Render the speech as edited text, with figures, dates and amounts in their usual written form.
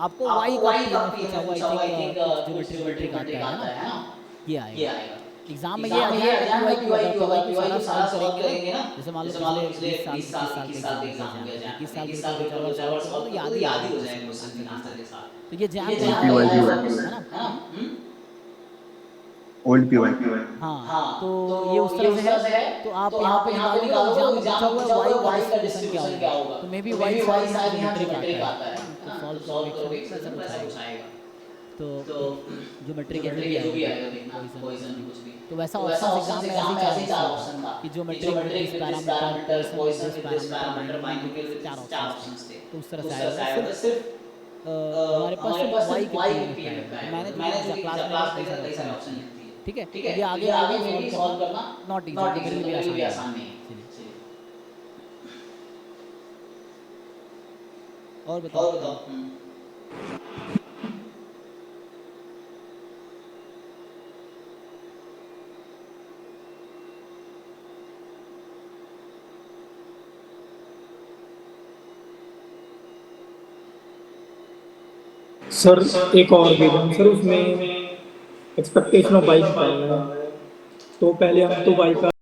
आपको वाई का पीएमएफ पूछा हुआ, आई थिंक कुछ ज्योमेट्री वोमेट्रिक आता है ना, ये आएगा एग्जाम में। ये आ जाएगा पीवाईक्यू, अगर पीवाईक्यू सारा सॉल्व करेंगे ना, जैसे मान लो पिछले 20 साल 21 साल के एग्जाम हो गए जैम के, तो 21 साल के तो 2-4 बार सॉल्व करोगे तो याद ही हो जाएंगे क्वेश्चन आंसर के साथ। तो ये जैम के आ गए क्वेश्चन, है ना। Old PY. हाँ, तो ये उस तरह से है। तो आप यहाँ पे निकालोगे तो एग्जाम में पूछा हुआ है वाई का डिस्ट्रीब्यूशन क्या होगा, तो मे बी वाई शायद यहाँ ज्योमेट्रिक आता है ना, तो सॉल्व करोगे एक्चुअली तो ऐसा कुछ आएगा। तो ज्योमेट्री के जो भी आएगा पॉइजन कुछ भी, तो वैसा ऑप्शन एग्जाम में ऐसे ही 4 ऑप्शन था कि geometric with this parameter, Poisson with this parameter, binding with 4 options थे। तो उस तरह से आएगा। सिर्फ हमारे पास सिर्फ वाई के पीएमएफ का आएगा, तो मैंने जो क्लास में कई सारे ऑप्शन लिख दिए, ठीक है। तो ये आगे में भी सॉल्व करना नॉट इजी, मेरे लिए भी आसान नहीं है। चलिए और बताओ। सर एक और विजन सर, उसमें एक्सपेक्टेशन ऑफ वाई का है, तो पहले हम तो वाई का